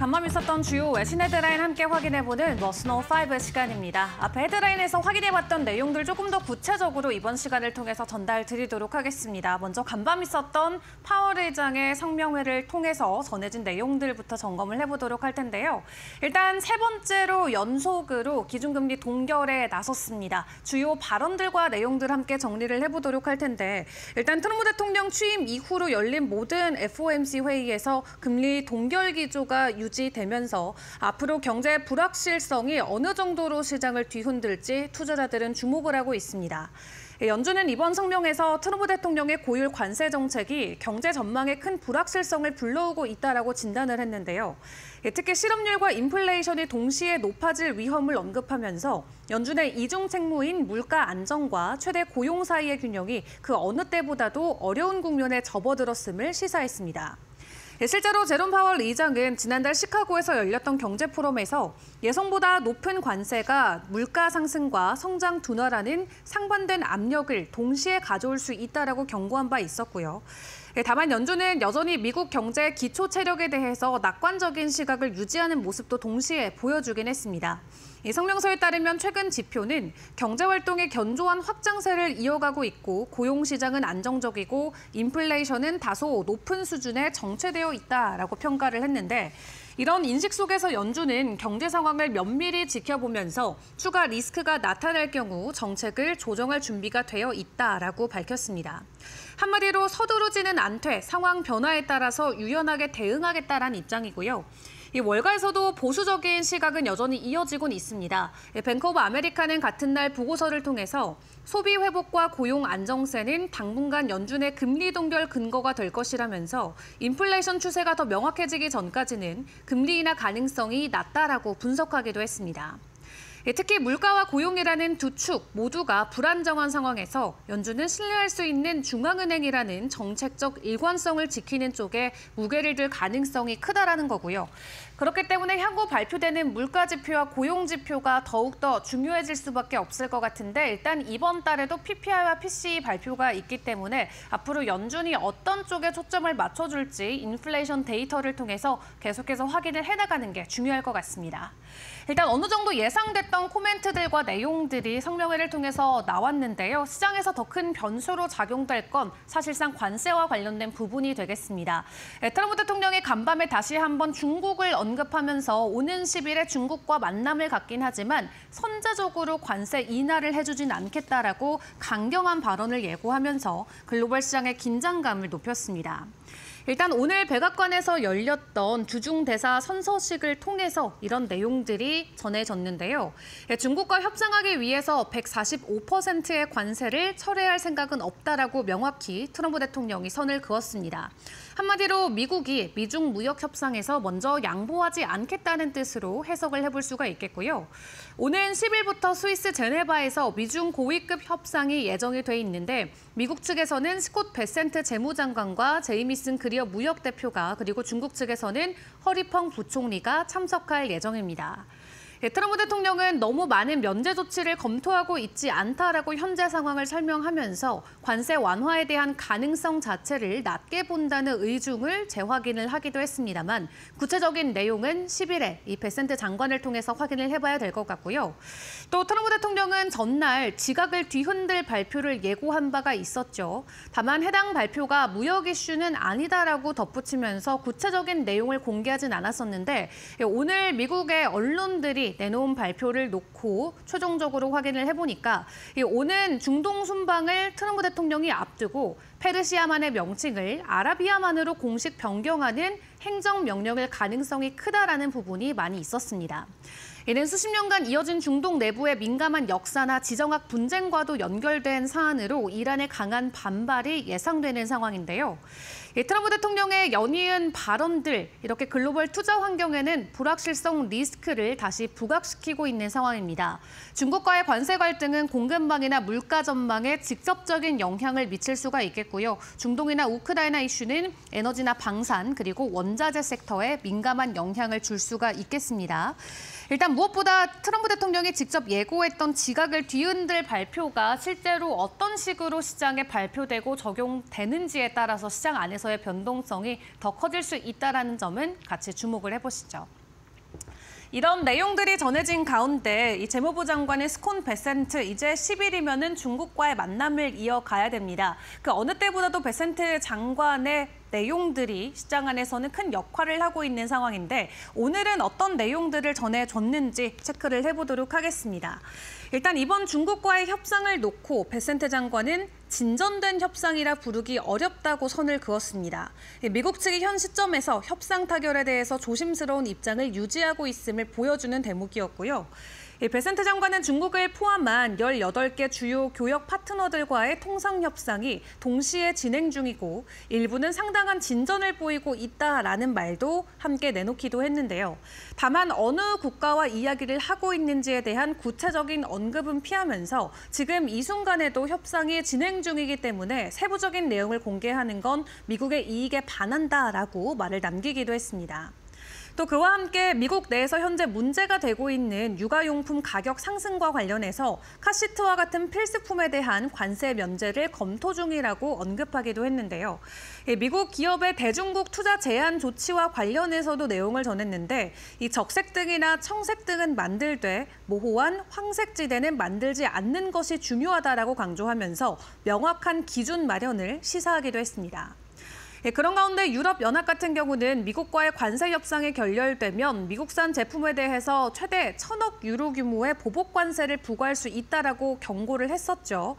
간밤 있었던 주요 외신 헤드라인 함께 확인해보는 머스노5 시간입니다. 앞에 헤드라인에서 확인해봤던 내용들 조금 더 구체적으로 이번 시간을 통해서 전달드리도록 하겠습니다. 먼저 간밤 있었던 파월 의장의 성명회를 통해서 전해진 내용들부터 점검을 해보도록 할 텐데요. 일단 세 번째로 연속으로 기준금리 동결에 나섰습니다. 주요 발언들과 내용들 함께 정리를 해보도록 할 텐데 일단 트럼프 대통령 취임 이후로 열린 모든 FOMC 회의에서 금리 동결 기조가 유지되면서 앞으로 경제 불확실성이 어느 정도로 시장을 뒤흔들지 투자자들은 주목을 하고 있습니다. 연준은 이번 성명에서 트럼프 대통령의 고율 관세 정책이 경제 전망에 큰 불확실성을 불러오고 있다라고 진단을 했는데요. 특히 실업률과 인플레이션이 동시에 높아질 위험을 언급하면서 연준의 이중 책무인 물가 안정과 최대 고용 사이의 균형이 그 어느 때보다도 어려운 국면에 접어들었음을 시사했습니다. 실제로 제롬 파월 의장은 지난달 시카고에서 열렸던 경제 포럼에서 예상보다 높은 관세가 물가 상승과 성장 둔화라는 상반된 압력을 동시에 가져올 수 있다라고 경고한 바 있었고요. 다만 연준은 여전히 미국 경제 기초 체력에 대해서 낙관적인 시각을 유지하는 모습도 동시에 보여주긴 했습니다. 이 성명서에 따르면 최근 지표는 경제활동의 견조한 확장세를 이어가고 있고 고용시장은 안정적이고 인플레이션은 다소 높은 수준에 정체되어 있다라고 평가를 했는데 이런 인식 속에서 연준은 경제 상황을 면밀히 지켜보면서 추가 리스크가 나타날 경우 정책을 조정할 준비가 되어 있다라고 밝혔습니다. 한마디로 서두르지는 않되 상황 변화에 따라서 유연하게 대응하겠다라는 입장이고요. 이 월가에서도 보수적인 시각은 여전히 이어지곤 있습니다. 뱅크 오브 아메리카는 같은 날 보고서를 통해서 소비 회복과 고용 안정세는 당분간 연준의 금리 동결 근거가 될 것이라면서 인플레이션 추세가 더 명확해지기 전까지는 금리 인하 가능성이 낮다라고 분석하기도 했습니다. 특히 물가와 고용이라는 두 축 모두가 불안정한 상황에서 연준은 신뢰할 수 있는 중앙은행이라는 정책적 일관성을 지키는 쪽에 무게를 둘 가능성이 크다라는 거고요. 그렇기 때문에 향후 발표되는 물가 지표와 고용 지표가 더욱더 중요해질 수밖에 없을 것 같은데 일단 이번 달에도 PPI와 PCE 발표가 있기 때문에 앞으로 연준이 어떤 쪽에 초점을 맞춰줄지 인플레이션 데이터를 통해서 계속해서 확인을 해나가는 게 중요할 것 같습니다. 일단 어느 정도 예상됐던 코멘트들과 내용들이 성명회를 통해서 나왔는데요. 시장에서 더 큰 변수로 작용될 건 사실상 관세와 관련된 부분이 되겠습니다. 트럼프 대통령이 간밤에 다시 한번 중국을 언급하면서 오는 10일에 중국과 만남을 갖긴 하지만 선제적으로 관세 인하를 해주진 않겠다라고 강경한 발언을 예고하면서 글로벌 시장의 긴장감을 높였습니다. 일단 오늘 백악관에서 열렸던 주중 대사 선서식을 통해서 이런 내용들이 전해졌는데요. 중국과 협상하기 위해서 145%의 관세를 철회할 생각은 없다라고 명확히 트럼프 대통령이 선을 그었습니다. 한마디로 미국이 미중 무역 협상에서 먼저 양보하지 않겠다는 뜻으로 해석을 해볼 수가 있겠고요. 오는 10일부터 스위스 제네바에서 미중 고위급 협상이 예정이 돼 있는데 미국 측에서는 스콧 베센트 재무장관과 제이미슨 그리어 무역대표가 그리고 중국 측에서는 허리펑 부총리가 참석할 예정입니다. 트럼프 대통령은 너무 많은 면제 조치를 검토하고 있지 않다라고 현재 상황을 설명하면서 관세 완화에 대한 가능성 자체를 낮게 본다는 의중을 재확인을 하기도 했습니다만 구체적인 내용은 10일에 이 베센트 장관을 통해서 확인을 해봐야 될 것 같고요. 또 트럼프 대통령은 전날 지각을 뒤흔들 발표를 예고한 바가 있었죠. 다만 해당 발표가 무역 이슈는 아니다라고 덧붙이면서 구체적인 내용을 공개하진 않았었는데 오늘 미국의 언론들이 내놓은 발표를 놓고 최종적으로 확인을 해보니까 오는 중동 순방을 트럼프 대통령이 앞두고 페르시아만의 명칭을 아라비아만으로 공식 변경하는 행정명령일 가능성이 크다라는 부분이 많이 있었습니다. 이는 수십 년간 이어진 중동 내부의 민감한 역사나 지정학 분쟁과도 연결된 사안으로 이란의 강한 반발이 예상되는 상황인데요. 트럼프 대통령의 연이은 발언들, 이렇게 글로벌 투자 환경에는 불확실성 리스크를 다시 부각시키고 있는 상황입니다. 중국과의 관세 갈등은 공급망이나 물가 전망에 직접적인 영향을 미칠 수가 있겠고요. 중동이나 우크라이나 이슈는 에너지나 방산 그리고 원자재 섹터에 민감한 영향을 줄 수가 있겠습니다. 일단 무엇보다 트럼프 대통령이 직접 예고했던 지각을 뒤흔들 발표가 실제로 어떤 식으로 시장에 발표되고 적용되는지에 따라서 시장 안에서 안에서의 변동성이 더 커질 수 있다는 점은 같이 주목을 해보시죠. 이런 내용들이 전해진 가운데 이 재무부 장관의 스콘 베센트 이제 10일이면은 중국과의 만남을 이어가야 됩니다. 그 어느 때보다도 베센트 장관의 내용들이 시장 안에서는 큰 역할을 하고 있는 상황인데 오늘은 어떤 내용들을 전해줬는지 체크를 해보도록 하겠습니다. 일단 이번 중국과의 협상을 놓고 베센트 장관은 진전된 협상이라 부르기 어렵다고 선을 그었습니다. 미국 측이 현 시점에서 협상 타결에 대해서 조심스러운 입장을 유지하고 있음을 보여주는 대목이었고요. 베센트 장관은 중국을 포함한 18개 주요 교역 파트너들과의 통상 협상이 동시에 진행 중이고 일부는 상당한 진전을 보이고 있다라는 말도 함께 내놓기도 했는데요. 다만 어느 국가와 이야기를 하고 있는지에 대한 구체적인 언급은 피하면서 지금 이 순간에도 협상이 진행 중이기 때문에 세부적인 내용을 공개하는 건 미국의 이익에 반한다라고 말을 남기기도 했습니다. 또 그와 함께 미국 내에서 현재 문제가 되고 있는 육아용품 가격 상승과 관련해서 카시트와 같은 필수품에 대한 관세 면제를 검토 중이라고 언급하기도 했는데요. 미국 기업의 대중국 투자 제한 조치와 관련해서도 내용을 전했는데 이 적색 등이나 청색 등은 만들되 모호한 황색지대는 만들지 않는 것이 중요하다라고 강조하면서 명확한 기준 마련을 시사하기도 했습니다. 그런 가운데 유럽연합 같은 경우는 미국과의 관세 협상이 결렬되면 미국산 제품에 대해서 최대 1,000억 유로 규모의 보복 관세를 부과할 수 있다라고 경고를 했었죠.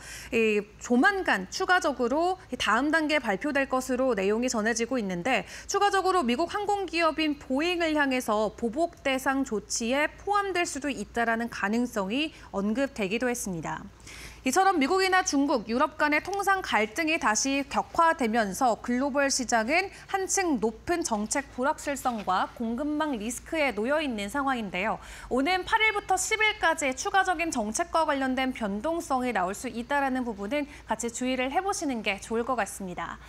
조만간 추가적으로 다음 단계에 발표될 것으로 내용이 전해지고 있는데 추가적으로 미국 항공기업인 보잉을 향해서 보복 대상 조치에 포함될 수도 있다라는 가능성이 언급되기도 했습니다. 이처럼 미국이나 중국, 유럽 간의 통상 갈등이 다시 격화되면서 글로벌 시장은 한층 높은 정책 불확실성과 공급망 리스크에 놓여 있는 상황인데요. 오는 8일부터 10일까지 추가적인 정책과 관련된 변동성이 나올 수 있다는 부분은 같이 주의를 해보시는 게 좋을 것 같습니다.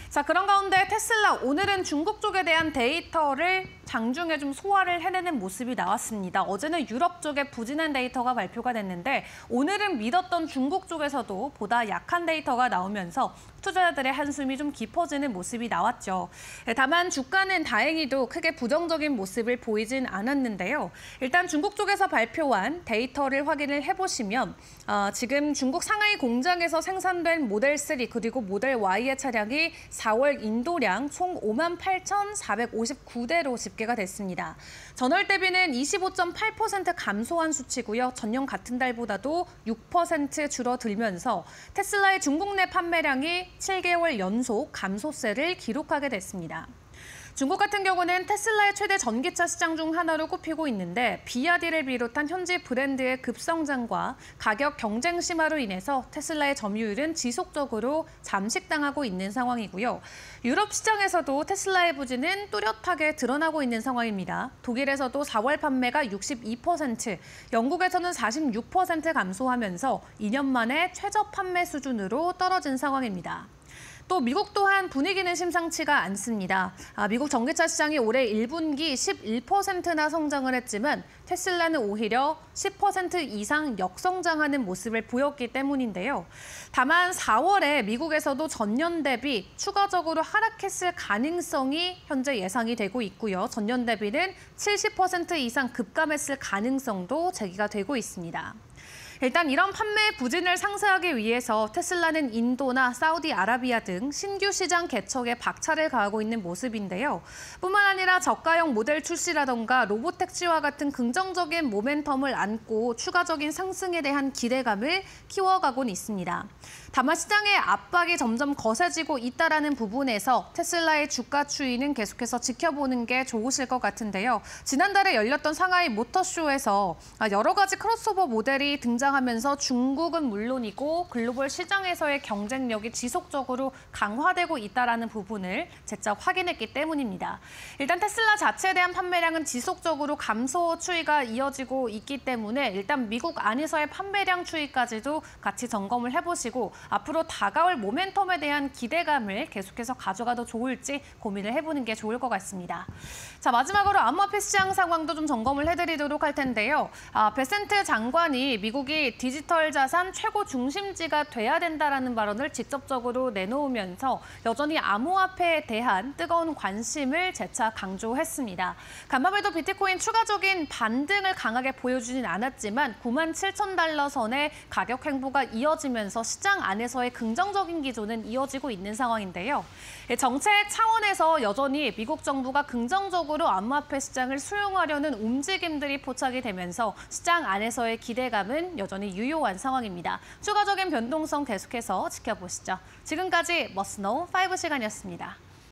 자, 그런 가운데 테슬라 오늘은 중국 쪽에 대한 데이터를 장중에 좀 소화를 해내는 모습이 나왔습니다. 어제는 유럽 쪽에 부진한 데이터가 발표가 됐는데 오늘은 믿었던 중국 쪽에서도 보다 약한 데이터가 나오면서 투자자들의 한숨이 좀 깊어지는 모습이 나왔죠. 다만 주가는 다행히도 크게 부정적인 모습을 보이진 않았는데요. 일단 중국 쪽에서 발표한 데이터를 확인을 해보시면 지금 중국 상하이 공장에서 생산된 모델 3 그리고 모델 Y의 차량이 4월 인도량 총 58,459대로 집계가 됐습니다. 전월 대비는 25.8% 감소한 수치고요. 전년 같은 달보다도 6% 줄어들면서 테슬라의 중국 내 판매량이 7개월 연속 감소세를 기록하게 됐습니다. 중국 같은 경우는 테슬라의 최대 전기차 시장 중 하나로 꼽히고 있는데 비야디를 비롯한 현지 브랜드의 급성장과 가격 경쟁 심화로 인해서 테슬라의 점유율은 지속적으로 잠식당하고 있는 상황이고요. 유럽 시장에서도 테슬라의 부진은 뚜렷하게 드러나고 있는 상황입니다. 독일에서도 4월 판매가 62%, 영국에서는 46% 감소하면서 2년 만에 최저 판매 수준으로 떨어진 상황입니다. 또 미국 또한 분위기는 심상치가 않습니다. 미국 전기차 시장이 올해 1분기 11%나 성장을 했지만 테슬라는 오히려 10% 이상 역성장하는 모습을 보였기 때문인데요. 다만 4월에 미국에서도 전년 대비 추가적으로 하락했을 가능성이 현재 예상이 되고 있고요. 전년 대비는 70% 이상 급감했을 가능성도 제기가 되고 있습니다. 일단 이런 판매 부진을 상쇄하기 위해서 테슬라는 인도나 사우디아라비아 등 신규 시장 개척에 박차를 가하고 있는 모습인데요. 뿐만 아니라 저가형 모델 출시라던가 로보택시와 같은 긍정적인 모멘텀을 안고 추가적인 상승에 대한 기대감을 키워가고는 있습니다. 다만 시장의 압박이 점점 거세지고 있다는 부분에서 테슬라의 주가 추이는 계속해서 지켜보는 게 좋으실 것 같은데요. 지난달에 열렸던 상하이 모터쇼에서 여러 가지 크로스오버 모델이 등장하면서 중국은 물론이고 글로벌 시장에서의 경쟁력이 지속적으로 강화되고 있다는 부분을 재차 확인했기 때문입니다. 일단 테슬라 자체에 대한 판매량은 지속적으로 감소 추이가 이어지고 있기 때문에 일단 미국 안에서의 판매량 추이까지도 같이 점검을 해보시고 앞으로 다가올 모멘텀에 대한 기대감을 계속해서 가져가도 좋을지 고민을 해보는 게 좋을 것 같습니다. 자, 마지막으로 암호화폐 시장 상황도 좀 점검을 해드리도록 할 텐데요. 베센트 장관이 미국이 디지털 자산 최고 중심지가 돼야 된다라는 발언을 직접적으로 내놓으면서 여전히 암호화폐에 대한 뜨거운 관심을 재차 강조했습니다. 간밤에도 비트코인 추가적인 반등을 강하게 보여주진 않았지만 97,000달러 선의 가격 횡보가 이어지면서 시장 안에서의 긍정적인 기조는 이어지고 있는 상황인데요. 정책 차원에서 여전히 미국 정부가 긍정적으로 암호화폐 시장을 수용하려는 움직임들이 포착이 되면서 시장 안에서의 기대감은 여전히 유효한 상황입니다. 추가적인 변동성 계속해서 지켜보시죠. 지금까지 머스노우 5 시간이었습니다.